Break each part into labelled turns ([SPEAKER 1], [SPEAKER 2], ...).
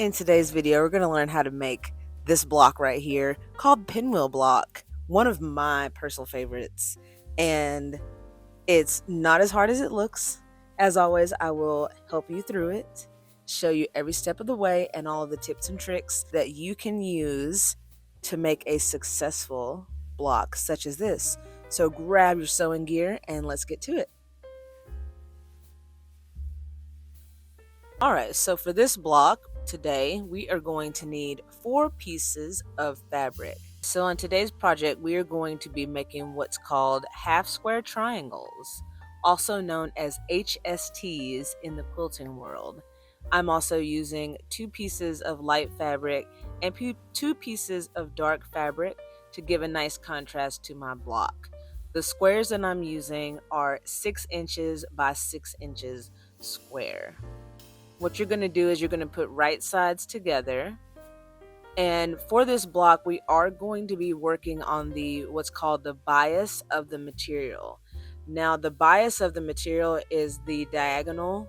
[SPEAKER 1] In today's video, we're going to learn how to make this block right here called Pinwheel block, one of my personal favorites. And it's not as hard as it looks. As always, I will help you through it, show you every step of the way and all of the tips and tricks that you can use to make a successful block such as this. So grab your sewing gear and let's get to it. Alright, so for this block today, we are going to need 4 pieces of fabric. So on today's project, we are going to be making what's called half square triangles, also known as HSTs in the quilting world. I'm also using 2 pieces of light fabric and 2 pieces of dark fabric to give a nice contrast to my block. The squares that I'm using are 6 inches by 6 inches square. What you're going to do is you're going to put right sides together. And for this block, we are going to be working on what's called the bias of the material. Now, the bias of the material is the diagonal,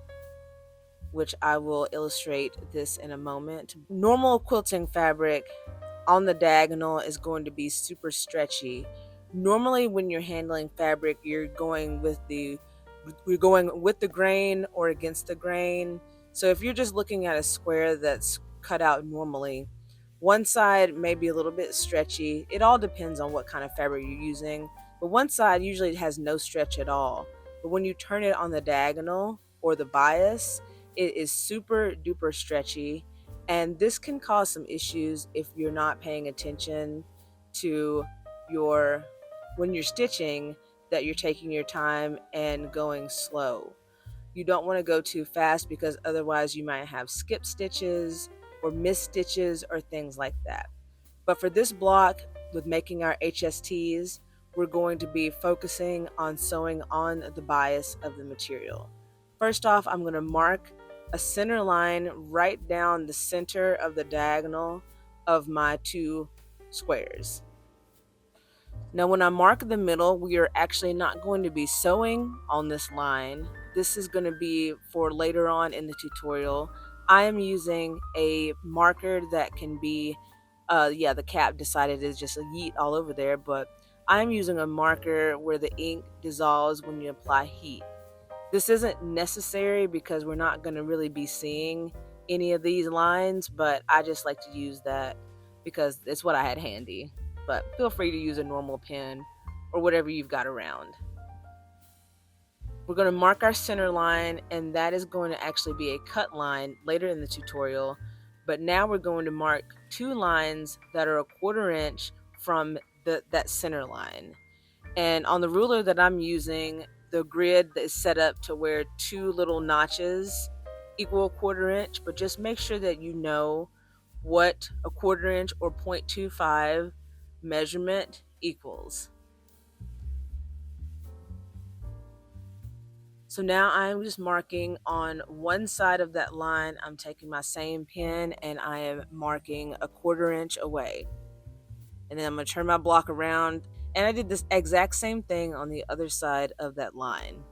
[SPEAKER 1] which I will illustrate this in a moment. Normal quilting fabric on the diagonal is going to be super stretchy. Normally, when you're handling fabric, you're going with the grain or against the grain. So if you're just looking at a square that's cut out normally, one side may be a little bit stretchy. It all depends on what kind of fabric you're using, but one side usually has no stretch at all. But when you turn it on the diagonal or the bias, it is super duper stretchy, and this can cause some issues if you're not paying attention to when you're stitching, that you're taking your time and going slow. You don't want to go too fast because otherwise you might have skip stitches or missed stitches or things like that. But for this block, with making our HSTs, we're going to be focusing on sewing on the bias of the material. First off, I'm going to mark a center line right down the center of the diagonal of my 2 squares. Now when I mark the middle, we are actually not going to be sewing on this line. This is going to be for later on in the tutorial. I am using a marker that can be, the cap decided to just yeet all over there, but I'm using a marker where the ink dissolves when you apply heat. This isn't necessary because we're not going to really be seeing any of these lines, but I just like to use that because it's what I had handy. But feel free to use a normal pen or whatever you've got around. We're going to mark our center line, and that is going to actually be a cut line later in the tutorial. But now we're going to mark 2 lines that are 1/4 inch from that center line. And on the ruler that I'm using, the grid is set up to where 2 little notches equal 1/4 inch, but just make sure that you know what 1/4 inch or 0.25 measurement equals. So now I'm just marking on one side of that line. I'm taking my same pen and I am marking 1/4 inch away. And then I'm going to turn my block around, and I did this exact same thing on the other side of that line.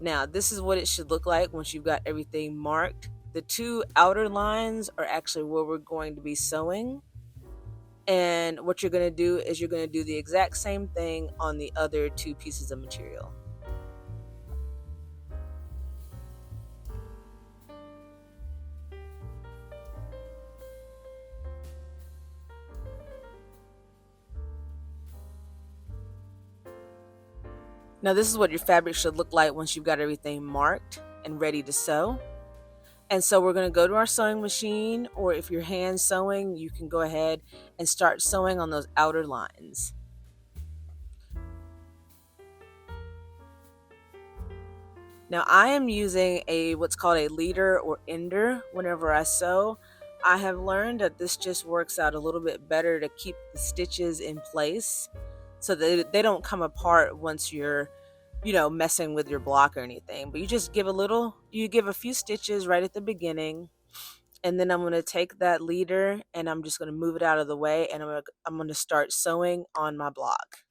[SPEAKER 1] Now this is what it should look like once you've got everything marked. The 2 outer lines are actually where we're going to be sewing. And what you're going to do is you're going to do the exact same thing on the other 2 pieces of material. Now this is what your fabric should look like once you've got everything marked and ready to sew. And so we're going to go to our sewing machine, or if you're hand sewing, you can go ahead and start sewing on those outer lines. Now I am using what's called a leader or ender whenever I sew. I have learned that this just works out a little bit better to keep the stitches in place so that they don't come apart once you're messing with your block or anything. But you just give a few stitches right at the beginning, and then I'm going to take that leader and I'm just going to move it out of the way, and I'm going to start sewing on my block.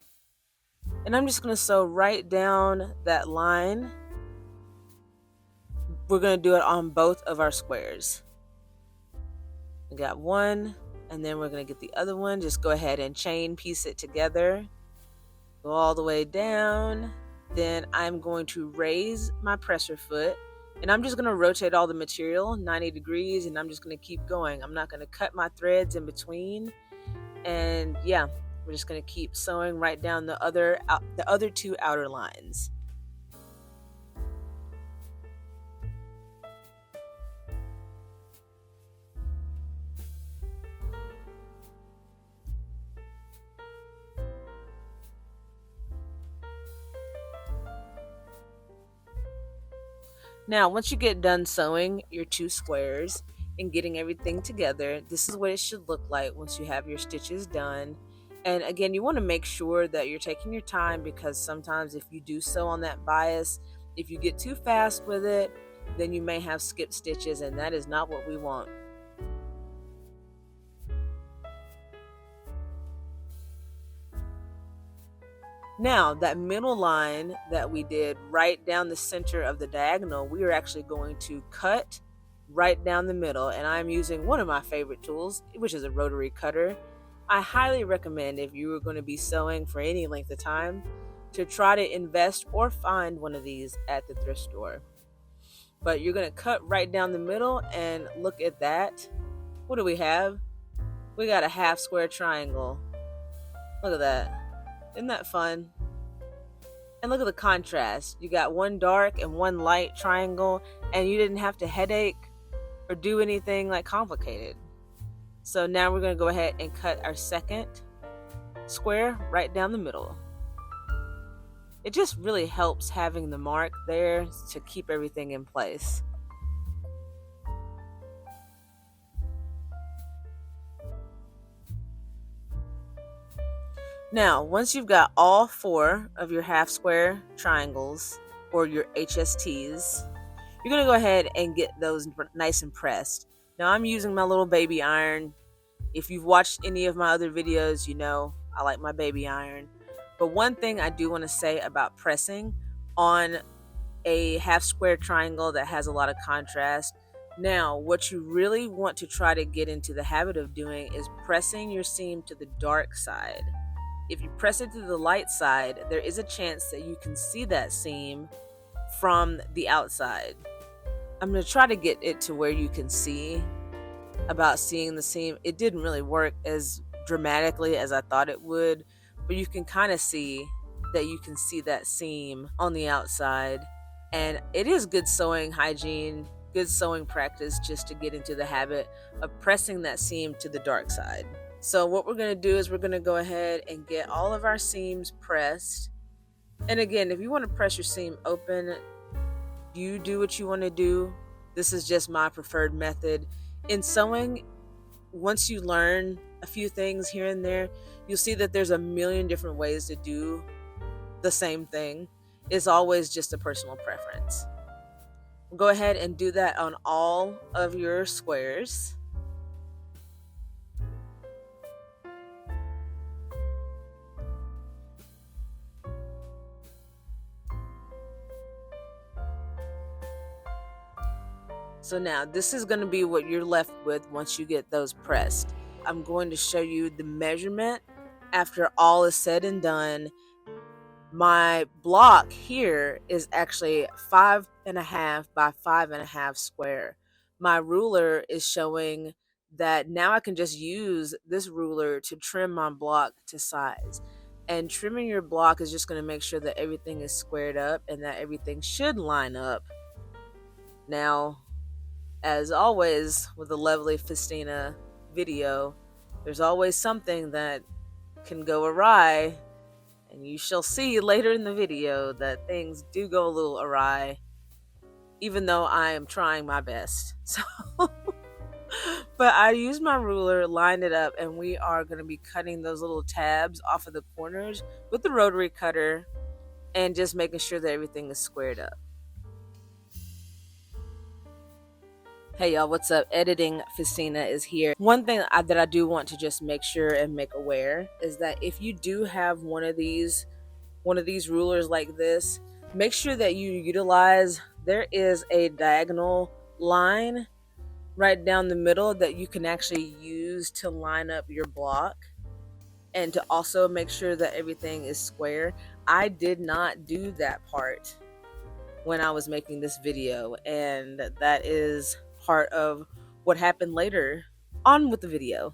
[SPEAKER 1] And I'm just going to sew right down that line. We're going to do it on both of our squares. We got one, and then we're going to get the other one. Just go ahead and chain piece it together. Go all the way down. Then I'm going to raise my presser foot, and I'm just going to rotate all the material 90 degrees, and I'm just going to keep going. I'm not going to cut my threads in between. And yeah, we're just going to keep sewing right down the other two outer lines. Now, once you get done sewing your two squares and getting everything together, this is what it should look like once you have your stitches done. And again, you want to make sure that you're taking your time, because sometimes if you do sew on that bias, if you get too fast with it, then you may have skipped stitches, and that is not what we want. Now, that middle line that we did right down the center of the diagonal, we are actually going to cut right down the middle, and I'm using one of my favorite tools, which is a rotary cutter. I highly recommend, if you are going to be sewing for any length of time, to try to invest or find one of these at the thrift store. But you're going to cut right down the middle, and look at that. What do we have? We got a half square triangle. Look at that. Isn't that fun? And look at the contrast. You got one dark and one light triangle, and you didn't have to headache or do anything like complicated. So now we're going to go ahead and cut our second square right down the middle. It just really helps having the mark there to keep everything in place. Now, once you've got all 4 of your half square triangles, or your HSTs, you're going to go ahead and get those nice and pressed. Now, I'm using my little baby iron. If you've watched any of my other videos, you know I like my baby iron. But one thing I do want to say about pressing on a half square triangle that has a lot of contrast. Now, what you really want to try to get into the habit of doing is pressing your seam to the dark side. If you press it to the light side, there is a chance that you can see that seam from the outside. I'm going to try to get it to where you can see about seeing the seam. It didn't really work as dramatically as I thought it would, but you can kind of see that you can see that seam on the outside. And it is good sewing hygiene, good sewing practice, just to get into the habit of pressing that seam to the dark side. So what we're going to do is we're going to go ahead and get all of our seams pressed. And again, if you want to press your seam open, you do what you want to do. This is just my preferred method. In sewing, once you learn a few things here and there, you'll see that there's a million different ways to do the same thing. It's always just a personal preference. Go ahead and do that on all of your squares. So now this is going to be what you're left with once you get those pressed. I'm going to show you the measurement after all is said and done. My block here is actually 5.5 by 5.5 square. My ruler is showing that now I can just use this ruler to trim my block to size. And trimming your block is just going to make sure that everything is squared up and that everything should line up. Now, as always with a lovely Festina video, there's always something that can go awry, and you shall see later in the video that things do go a little awry, even though I am trying my best. So but I used my ruler, lined it up, and we are going to be cutting those little tabs off of the corners with the rotary cutter and just making sure that everything is squared up. Hey y'all, what's up? Editing Festina is here. One thing that I do want to just make sure and make aware is that if you do have one of these one of these rulers like this, make sure that you utilize, there is a diagonal line right down the middle that you can actually use to line up your block, and to also make sure that everything is square. I did not do that part when I was making this video, and that is part of what happened later on with the video.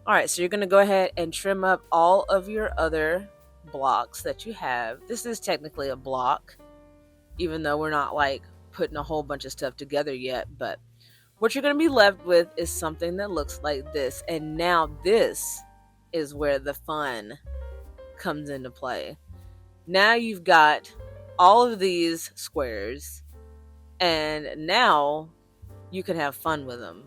[SPEAKER 1] All right, so you're going to go ahead and trim up all of your other blocks that you have. This is technically a block, even though we're not like putting a whole bunch of stuff together yet, but what you're going to be left with is something that looks like this. And now this is where the fun comes into play. Now you've got all of these squares, and now you can have fun with them.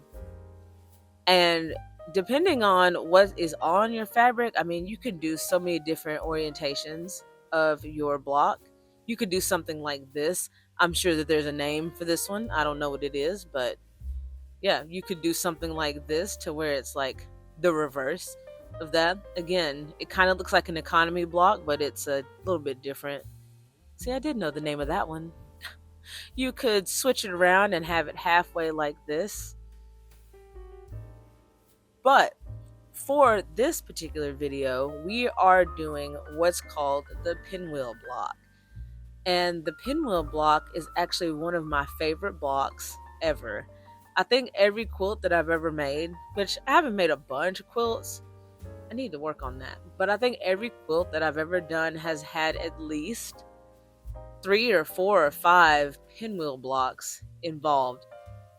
[SPEAKER 1] And depending on what is on your fabric, I mean, you can do so many different orientations of your block. You could do something like this. I'm sure that there's a name for this one. I don't know what it is, but yeah, you could do something like this to where it's like the reverse of that. Again, it kind of looks like an economy block, but it's a little bit different. See, I did know the name of that one. You could switch it around and have it halfway like this. But for this particular video, we are doing what's called the pinwheel block. And the pinwheel block is actually one of my favorite blocks ever. I think every quilt that I've ever made, which I haven't made a bunch of quilts, I need to work on that, but I think every quilt that I've ever done has had at least 3 or 4 or 5 pinwheel blocks involved.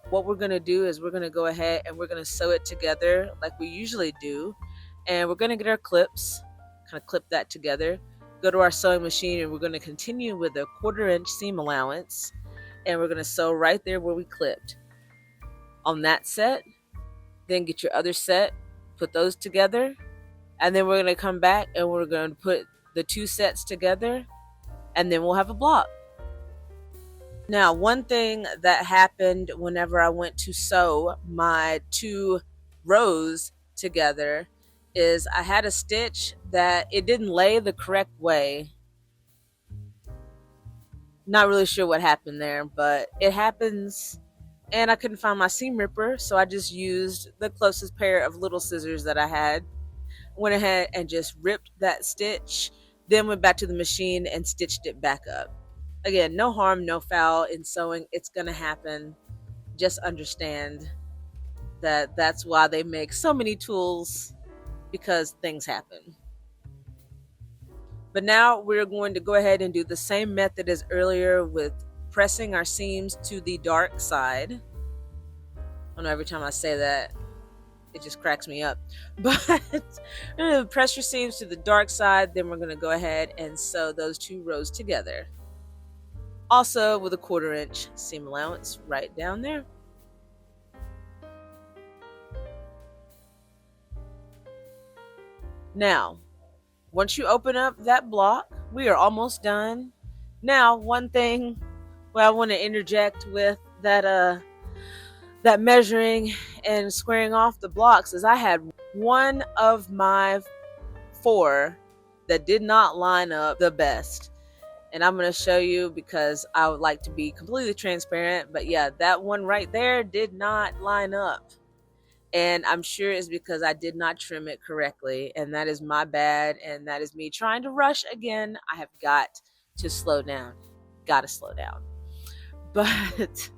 [SPEAKER 1] What we're going to do is we're going to go ahead and we're going to sew it together like we usually do, and we're going to get our clips, kind of clip that together, go to our sewing machine, and we're going to continue with a 1/4 inch seam allowance, and we're going to sew right there where we clipped on that set. Then get your other set, put those together, and then we're going to come back and we're going to put the 2 sets together, and then we'll have a block. Now, one thing that happened whenever I went to sew my 2 rows together is I had a stitch that it didn't lay the correct way. Not really sure what happened there, but it happens. And I couldn't find my seam ripper, so I just used the closest pair of little scissors that I had. Went ahead and just ripped that stitch, then went back to the machine and stitched it back up. Again, no harm, no foul in sewing. It's going to happen. Just understand that that's why they make so many tools, because things happen. But now we're going to go ahead and do the same method as earlier with pressing our seams to the dark side. I know every time I say that, it just cracks me up. But press your seams to the dark side, then we're going to go ahead and sew those 2 rows together. Also with a 1/4 inch seam allowance right down there. Now, once you open up that block, we are almost done. Now, one thing I want to interject with that measuring and squaring off the blocks is I had one of my 4 that did not line up the best. And I'm going to show you because I would like to be completely transparent. But yeah, that one right there did not line up. And I'm sure it's because I did not trim it correctly. And that is my bad. And that is me trying to rush again. I have got to slow down. Got to slow down. But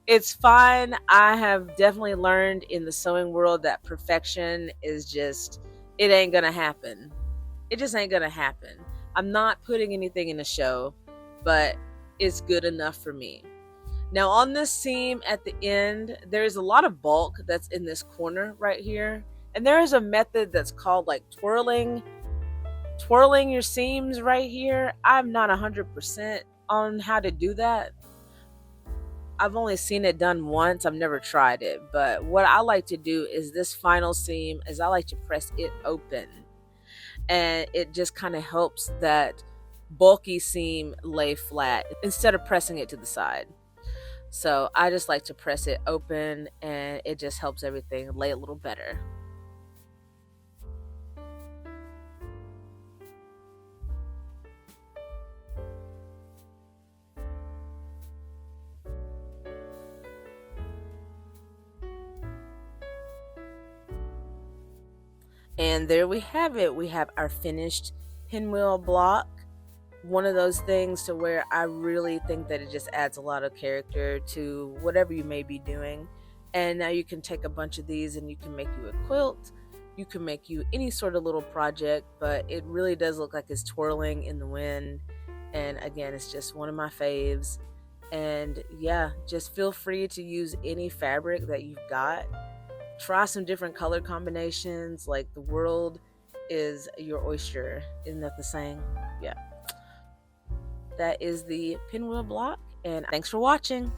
[SPEAKER 1] it's fine. I have definitely learned in the sewing world that perfection is just, it ain't going to happen. It just ain't going to happen. I'm not putting anything in a show, but it's good enough for me. Now on this seam at the end, there's a lot of bulk that's in this corner right here. And there is a method that's called like twirling your seams right here. I'm not 100% on how to do that. I've only seen it done once. I've never tried it. But what I like to do is this final seam is I like to press it open. And it just kind of helps that bulky seam lay flat instead of pressing it to the side. So I just like to press it open, and it just helps everything lay a little better. And there we have it. We have our finished pinwheel block. One of those things to where I really think that it just adds a lot of character to whatever you may be doing. And now you can take a bunch of these and you can make you a quilt. You can make you any sort of little project, but it really does look like it's twirling in the wind. And again, it's just one of my faves. And yeah, just feel free to use any fabric that you've got. Try some different color combinations. Like, the world is your oyster. Isn't that the saying? Yeah. That is the pinwheel block, and thanks for watching.